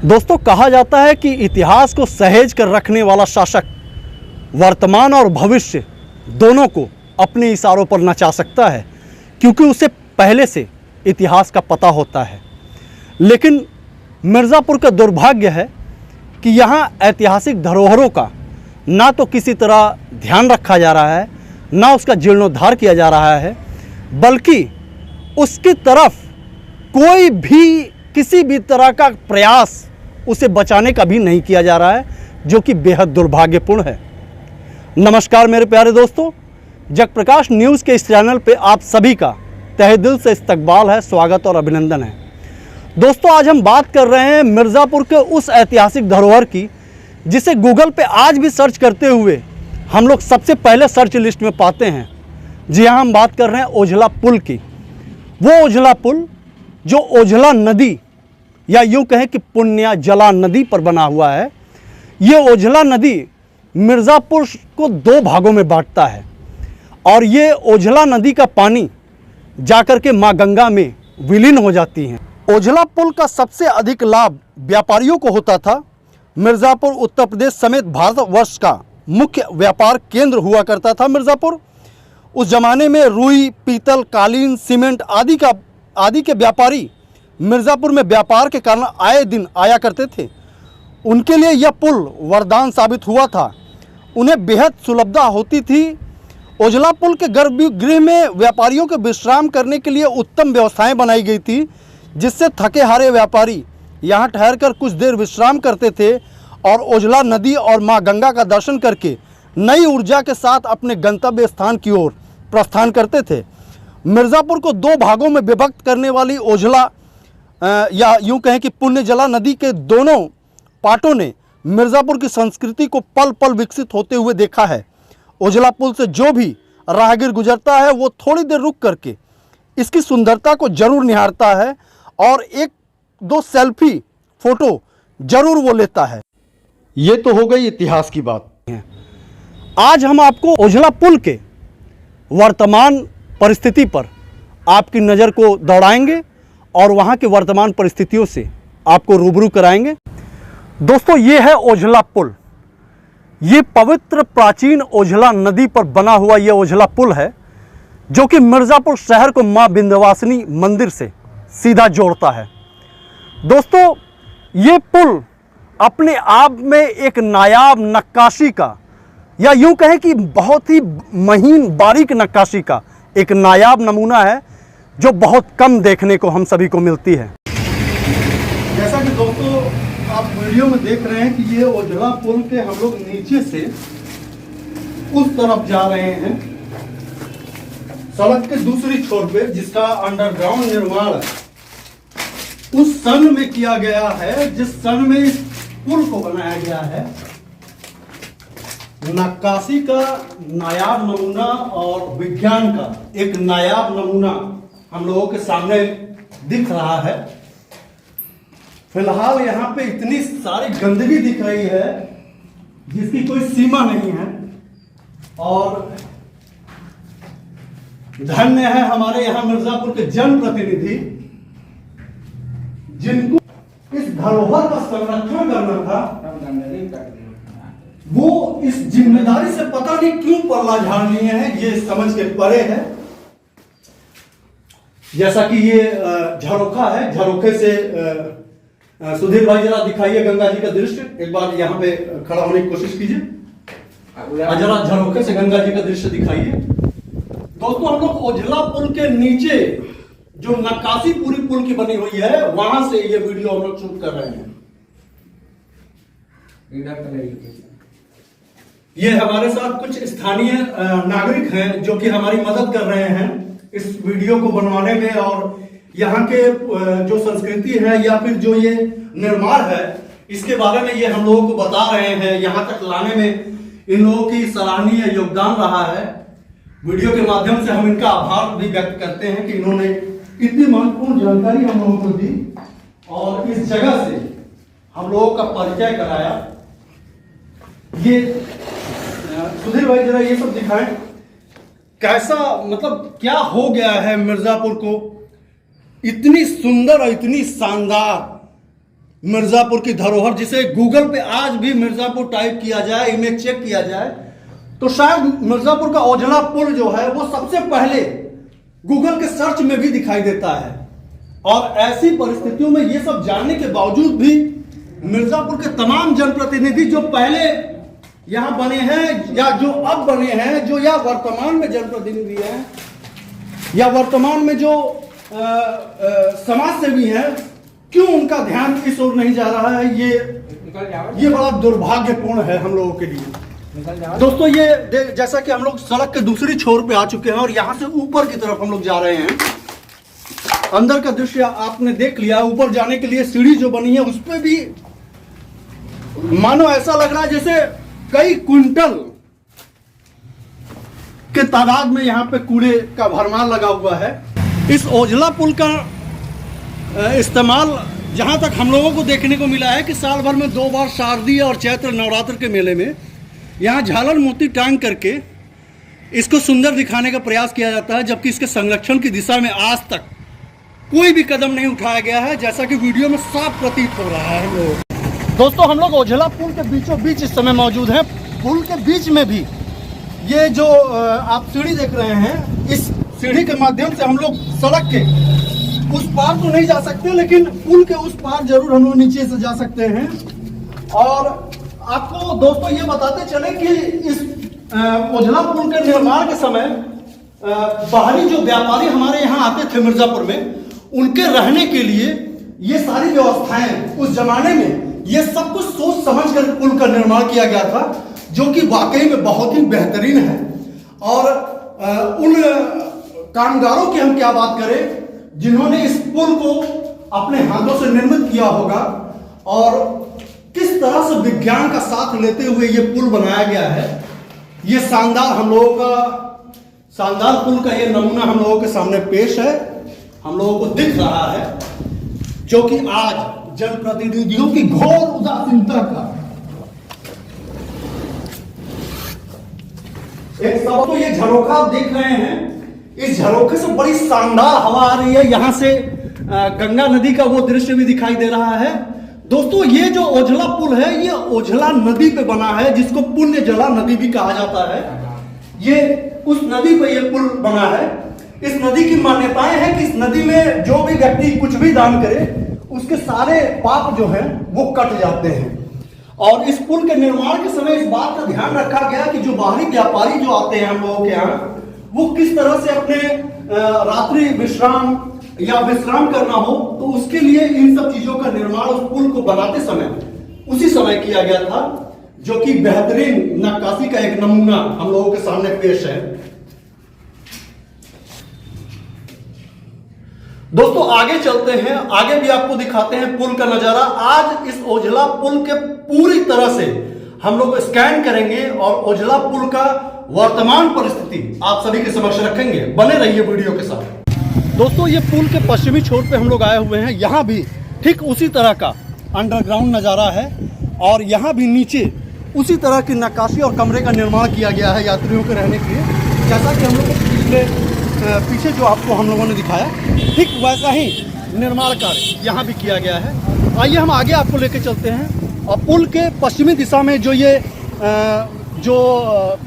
दोस्तों, कहा जाता है कि इतिहास को सहेज कर रखने वाला शासक वर्तमान और भविष्य दोनों को अपने इशारों पर नचा सकता है, क्योंकि उसे पहले से इतिहास का पता होता है। लेकिन मिर्ज़ापुर का दुर्भाग्य है कि यहाँ ऐतिहासिक धरोहरों का ना तो किसी तरह ध्यान रखा जा रहा है, ना उसका जीर्णोद्धार किया जा रहा है, बल्कि उसकी तरफ कोई भी किसी भी तरह का प्रयास उसे बचाने का भी नहीं किया जा रहा है, जो कि बेहद दुर्भाग्यपूर्ण है। नमस्कार मेरे प्यारे दोस्तों, जगप्रकाश न्यूज़ के इस चैनल पे आप सभी का तहे दिल से इस्तकबाल है, स्वागत और अभिनंदन है। दोस्तों, आज हम बात कर रहे हैं मिर्ज़ापुर के उस ऐतिहासिक धरोहर की जिसे गूगल पे आज भी सर्च करते हुए हम लोग सबसे पहले सर्च लिस्ट में पाते हैं। जी हाँ, हम बात कर रहे हैं ओझला पुल की। वो ओझला पुल जो ओझला नदी या यूँ कहें कि पुण्या जला नदी पर बना हुआ है। ये ओझला नदी मिर्ज़ापुर को दो भागों में बांटता है और ये ओझला नदी का पानी जाकर के माँ गंगा में विलीन हो जाती हैं। ओझला पुल का सबसे अधिक लाभ व्यापारियों को होता था। मिर्ज़ापुर उत्तर प्रदेश समेत भारतवर्ष का मुख्य व्यापार केंद्र हुआ करता था मिर्ज़ापुर। उस ज़माने में रुई, पीतल, कालीन, सीमेंट आदि के व्यापारी मिर्ज़ापुर में व्यापार के कारण आए दिन आया करते थे। उनके लिए यह पुल वरदान साबित हुआ था। उन्हें बेहद सुलभता होती थी। ओझला पुल के गर्भगृह में व्यापारियों के विश्राम करने के लिए उत्तम व्यवस्थाएं बनाई गई थी, जिससे थके हारे व्यापारी यहाँ ठहरकर कुछ देर विश्राम करते थे और ओझला नदी और माँ गंगा का दर्शन करके नई ऊर्जा के साथ अपने गंतव्य स्थान की ओर प्रस्थान करते थे। मिर्ज़ापुर को दो भागों में विभक्त करने वाली ओझला या यूँ कहें कि पुण्य जला नदी के दोनों पाटों ने मिर्ज़ापुर की संस्कृति को पल पल विकसित होते हुए देखा है। ओझला पुल से जो भी राहगीर गुजरता है वो थोड़ी देर रुक करके इसकी सुंदरता को जरूर निहारता है और एक दो सेल्फी फोटो जरूर वो लेता है। ये तो हो गई इतिहास की बात। आज हम आपको ओझला पुल के वर्तमान परिस्थिति पर आपकी नज़र को दौड़ाएंगे और वहाँ की वर्तमान परिस्थितियों से आपको रूबरू कराएंगे। दोस्तों, ये है ओझला पुल। ये पवित्र प्राचीन ओझला नदी पर बना हुआ ये ओझला पुल है, जो कि मिर्ज़ापुर शहर को माँ विंध्यवासिनी मंदिर से सीधा जोड़ता है। दोस्तों, ये पुल अपने आप में एक नायाब नक्काशी का या यूँ कहें कि बहुत ही महीन बारीक नक्काशी का एक नायाब नमूना है, जो बहुत कम देखने को हम सभी को मिलती है। जैसा कि दोस्तों आप वीडियो में देख रहे हैं कि ये ओझला पुल के हम लोग नीचे से उस तरफ जा रहे हैं, सड़क के दूसरी छोर पे, जिसका अंडरग्राउंड निर्माण उस सन में किया गया है जिस सन में इस पुल को बनाया गया है। नक्काशी का नायाब नमूना और विज्ञान का एक नायाब नमूना हम लोगों के सामने दिख रहा है। फिलहाल यहाँ पे इतनी सारी गंदगी दिख रही है जिसकी कोई सीमा नहीं है, और धन्य है हमारे यहाँ मिर्ज़ापुर के जनप्रतिनिधि जिनको इस धरोहर का संरक्षण करना था। वो इस जिम्मेदारी से पता नहीं क्यों पल्ला झाड़ लिए हैं, ये समझ के परे है। जैसा कि ये झरोखा है, झरोखे से सुधीर भाई जरा दिखाइए गंगा जी का दृश्य। एक बार यहाँ पे खड़ा होने की कोशिश कीजिए, जरा झरोखे से गंगा जी का दृश्य दिखाइए। दोस्तों, हम लोग ओझला पुल के नीचे जो नक्काशी पूरी पुल की बनी हुई है, वहां से ये वीडियो हम लोग शूट कर रहे हैं। ये हमारे साथ कुछ स्थानीय नागरिक हैं जो कि हमारी मदद कर रहे हैं इस वीडियो को बनवाने में, और यहाँ के जो संस्कृति है या फिर जो ये निर्माण है इसके बारे में ये हम लोगों को बता रहे हैं। यहाँ तक लाने में इन लोगों की सराहनीय योगदान रहा है। वीडियो के माध्यम से हम इनका आभार भी व्यक्त करते हैं कि इन्होंने इतनी महत्वपूर्ण जानकारी हम लोगों को दी और इस जगह से हम लोगों का परिचय कराया। ये सुधीर भाई जरा ये सब दिखाएं, कैसा मतलब क्या हो गया है मिर्ज़ापुर को। इतनी सुंदर और इतनी शानदार मिर्ज़ापुर की धरोहर, जिसे गूगल पे आज भी मिर्ज़ापुर टाइप किया जाए, इमेज चेक किया जाए, तो शायद मिर्ज़ापुर का ओझला पुल जो है वो सबसे पहले गूगल के सर्च में भी दिखाई देता है। और ऐसी परिस्थितियों में ये सब जानने के बावजूद भी मिर्ज़ापुर के तमाम जनप्रतिनिधि जो पहले यहाँ बने हैं या जो अब बने हैं, जो या वर्तमान में जनप्रतिनिधि हैं या वर्तमान में जो समाज सेवी हैं, क्यों उनका ध्यान इस ओर नहीं जा रहा है, ये बड़ा दुर्भाग्यपूर्ण है हम लोगों के लिए। दोस्तों ये जैसा कि हम लोग सड़क के दूसरी छोर पे आ चुके हैं और यहाँ से ऊपर की तरफ हम लोग जा रहे हैं। अंदर का दृश्य आपने देख लिया। ऊपर जाने के लिए सीढ़ी जो बनी है उस पर भी मानो ऐसा लग रहा है जैसे कई क्विंटल के तादाद में यहाँ पे कूड़े का भरमार लगा हुआ है। इस ओझला पुल का इस्तेमाल जहाँ तक हम लोगों को देखने को मिला है कि साल भर में 2 बार शारदीय और चैत्र नवरात्र के मेले में यहाँ झालर मोती टांग करके इसको सुंदर दिखाने का प्रयास किया जाता है, जबकि इसके संरक्षण की दिशा में आज तक कोई भी कदम नहीं उठाया गया है, जैसा कि वीडियो में साफ प्रतीत हो रहा है। हम लोग दोस्तों हम लोग ओझला पुल के बीचों बीच इस समय मौजूद हैं। पुल के बीच में भी ये जो आप सीढ़ी देख रहे हैं, इस सीढ़ी के माध्यम से हम लोग सड़क के उस पार तो नहीं जा सकते, लेकिन पुल के उस पार जरूर हम लोग नीचे से जा सकते हैं। और आपको दोस्तों ये बताते चले कि इस ओझला पुल के निर्माण के समय बाहरी जो व्यापारी हमारे यहाँ आते थे मिर्जापुर में, उनके रहने के लिए ये सारी व्यवस्थाएं उस जमाने में ये सब कुछ सोच समझ कर पुल का निर्माण किया गया था, जो कि वाकई में बहुत ही बेहतरीन है। और उन कामगारों की हम क्या बात करें जिन्होंने इस पुल को अपने हाथों से निर्मित किया होगा, और किस तरह से विज्ञान का साथ लेते हुए ये पुल बनाया गया है। ये शानदार हम लोगों का शानदार पुल का ये नमूना हम लोगों के सामने पेश है, हम लोगों को दिख रहा है, जो कि आज जनप्रतिनिधियों की घोर उदासीनता का एक सब। तो ये झरोखा आप देख रहे हैं, इस झरोखे से बड़ी शानदार हवा आ रही है। यहां से गंगा नदी का वो दृश्य भी दिखाई दे रहा है। दोस्तों ये जो ओझला पुल है ये ओझला नदी पे बना है, जिसको पुण्य जला नदी भी कहा जाता है। ये उस नदी पे ये पुल बना है। इस नदी की मान्यताएं हैं कि इस नदी में जो भी व्यक्ति कुछ भी दान करे उसके सारे पाप जो है वो कट जाते हैं। और इस पुल के निर्माण के समय इस बात का ध्यान रखा गया कि जो बाहरी व्यापारी जो आते हैं हम लोगों के यहाँ, वो किस तरह से अपने रात्रि विश्राम या विश्राम करना हो, तो उसके लिए इन सब चीजों का निर्माण उस पुल को बनाते समय उसी समय किया गया था, जो कि बेहतरीन नक्काशी का एक नमूना हम लोगों के सामने पेश है। दोस्तों आगे चलते हैं, आगे भी आपको दिखाते हैं पुल का नजारा। आज इस ओझला पुल के पूरी तरह से हम लोग स्कैन करेंगे और ओझला पुल का वर्तमान परिस्थिति आप सभी के समक्ष रखेंगे। बने रहिए वीडियो के साथ। दोस्तों ये पुल के पश्चिमी छोर पे हम लोग आए हुए हैं। यहाँ भी ठीक उसी तरह का अंडरग्राउंड नज़ारा है और यहाँ भी नीचे उसी तरह की नक्काशी और कमरे का निर्माण किया गया है यात्रियों के रहने के लिए, जैसा कि हम लोग पीछे जो आपको हम लोगों ने दिखाया, ठीक वैसा ही निर्माण कार्य यहाँ भी किया गया है। आइए हम आगे आपको लेके चलते हैं और पुल के पश्चिमी दिशा में जो ये जो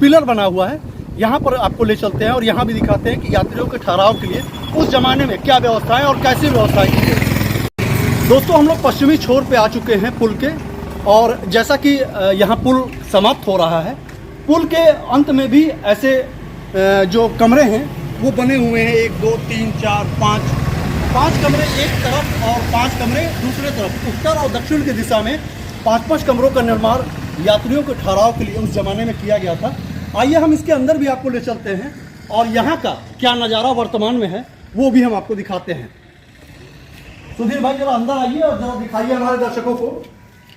पिलर बना हुआ है यहाँ पर आपको ले चलते हैं और यहाँ भी दिखाते हैं कि यात्रियों के ठहराव के लिए उस जमाने में क्या व्यवस्थाएं और कैसी व्यवस्थाएं की गई। दोस्तों हम लोग पश्चिमी छोर पे आ चुके हैं पुल के, और जैसा कि यहाँ पुल समाप्त हो रहा है, पुल के अंत में भी ऐसे जो कमरे हैं वो बने हुए हैं। 1 2 3 4 5 कमरे एक तरफ और 5 कमरे दूसरे तरफ, उत्तर और दक्षिण की दिशा में 5 कमरों का निर्माण यात्रियों के ठहराव के लिए उस जमाने में किया गया था। आइए हम इसके अंदर भी आपको ले चलते हैं और यहाँ का क्या नज़ारा वर्तमान में है वो भी हम आपको दिखाते हैं। सुधीर भाई जरा अंदर आइए और जरा दिखाइए हमारे दर्शकों को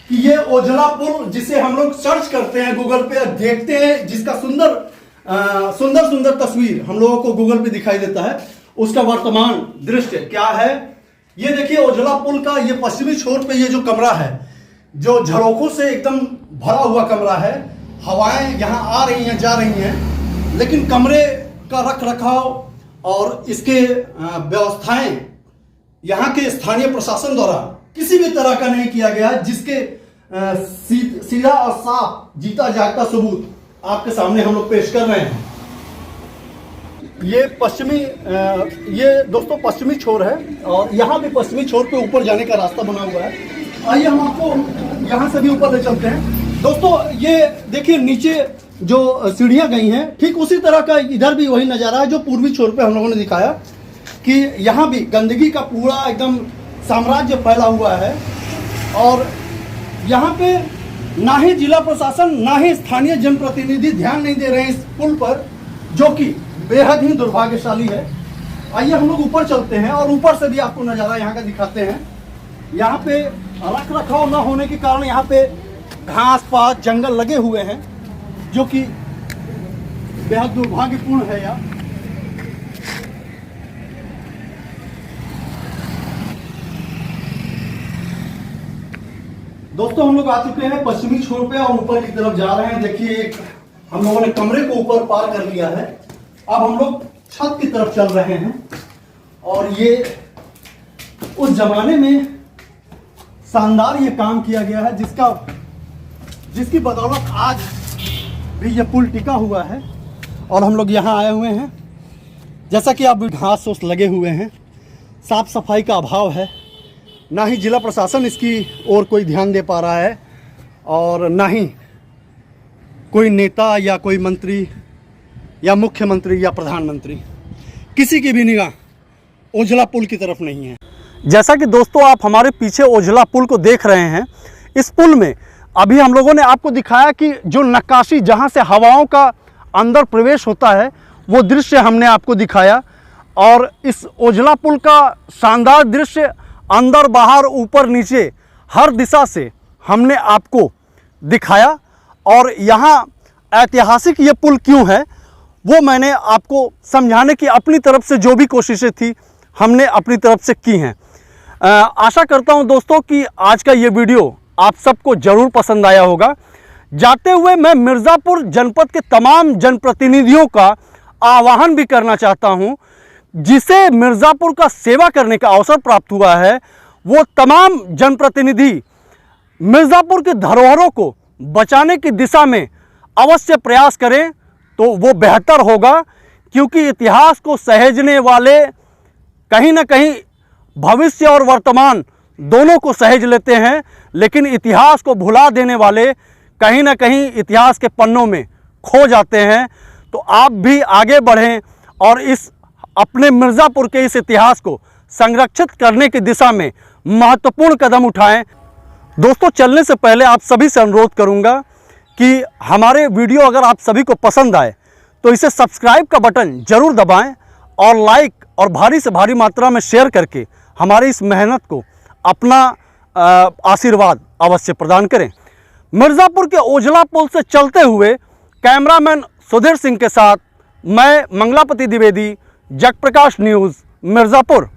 कि ये ओझला पुल जिसे हम लोग सर्च करते हैं गूगल पे, देखते हैं, जिसका सुंदर तस्वीर हम लोगों को गूगल पे दिखाई देता है, उसका वर्तमान दृश्य क्या है। ये देखिए ओझला पुल का ये पश्चिमी छोर पे ये जो कमरा है, जो झरोखों से एकदम भरा हुआ कमरा है। हवाएं यहाँ आ रही हैं जा रही हैं, लेकिन कमरे का रख रखाव और इसके व्यवस्थाएं यहाँ के स्थानीय प्रशासन द्वारा किसी भी तरह का नहीं किया गया, जिसके सीधा और साफ जीता जागता सबूत आपके सामने हम लोग पेश कर रहे हैं। ये ये दोस्तों पश्चिमी छोर है और यहाँ भी पश्चिमी छोर पे ऊपर जाने का रास्ता बना हुआ है। आइए हम आपको यहाँ से भी ऊपर ले चलते हैं। दोस्तों ये देखिए नीचे जो सीढ़ियाँ गई हैं, ठीक उसी तरह का इधर भी वही नज़ारा है जो पूर्वी छोर पे हम लोगों ने दिखाया कि यहाँ भी गंदगी का पूरा एकदम साम्राज्य फैला हुआ है और यहाँ पे ना ही जिला प्रशासन ना ही स्थानीय जनप्रतिनिधि ध्यान नहीं दे रहे हैं इस पुल पर, जो कि बेहद ही दुर्भाग्यशाली है। आइए हम लोग ऊपर चलते हैं और ऊपर से भी आपको नज़ारा यहाँ का दिखाते हैं। यहाँ पे रख रखाव न होने के कारण यहाँ पे घास पात जंगल लगे हुए हैं, जो कि बेहद दुर्भाग्यपूर्ण है यार। दोस्तों हम लोग आ चुके हैं पश्चिमी छोर पे और ऊपर की तरफ जा रहे हैं। देखिए एक हम लोगों ने कमरे को ऊपर पार कर लिया है। अब हम लोग छत की तरफ चल रहे हैं और ये उस जमाने में शानदार ये काम किया गया है जिसकी बदौलत आज भी ये पुल टिका हुआ है। और हम लोग यहाँ आए हुए हैं, जैसा कि आप घास फूस लगे हुए हैं, साफ सफाई का अभाव है, ना ही जिला प्रशासन इसकी ओर कोई ध्यान दे पा रहा है और ना ही कोई नेता या कोई मंत्री या मुख्यमंत्री या प्रधानमंत्री, किसी की भी निगाह ओझला पुल की तरफ नहीं है। जैसा कि दोस्तों आप हमारे पीछे ओझला पुल को देख रहे हैं, इस पुल में अभी हम लोगों ने आपको दिखाया कि जो नक्काशी जहां से हवाओं का अंदर प्रवेश होता है वो दृश्य हमने आपको दिखाया और इस ओझला पुल का शानदार दृश्य अंदर बाहर ऊपर नीचे हर दिशा से हमने आपको दिखाया। और यहाँ ऐतिहासिक ये पुल क्यों है वो मैंने आपको समझाने की अपनी तरफ से जो भी कोशिशें थी हमने अपनी तरफ से की हैं। आशा करता हूं दोस्तों कि आज का ये वीडियो आप सबको ज़रूर पसंद आया होगा। जाते हुए मैं मिर्ज़ापुर जनपद के तमाम जनप्रतिनिधियों का आह्वान भी करना चाहता हूं, जिसे मिर्ज़ापुर का सेवा करने का अवसर प्राप्त हुआ है वो तमाम जनप्रतिनिधि मिर्ज़ापुर की धरोहरों को बचाने की दिशा में अवश्य प्रयास करें तो वो बेहतर होगा, क्योंकि इतिहास को सहेजने वाले कहीं ना कहीं भविष्य और वर्तमान दोनों को सहेज लेते हैं, लेकिन इतिहास को भुला देने वाले कहीं ना कहीं इतिहास के पन्नों में खो जाते हैं। तो आप भी आगे बढ़ें और इस अपने मिर्ज़ापुर के इस इतिहास को संरक्षित करने की दिशा में महत्वपूर्ण कदम उठाएं। दोस्तों चलने से पहले आप सभी से अनुरोध करूंगा कि हमारे वीडियो अगर आप सभी को पसंद आए तो इसे सब्सक्राइब का बटन ज़रूर दबाएं और लाइक और भारी से भारी मात्रा में शेयर करके हमारी इस मेहनत को अपना आशीर्वाद अवश्य प्रदान करें। मिर्ज़ापुर के ओझला पुल से चलते हुए कैमरामैन सुधीर सिंह के साथ मैं मंगलापति द्विवेदी, जगप्रकाश न्यूज़, मिर्ज़ापुर।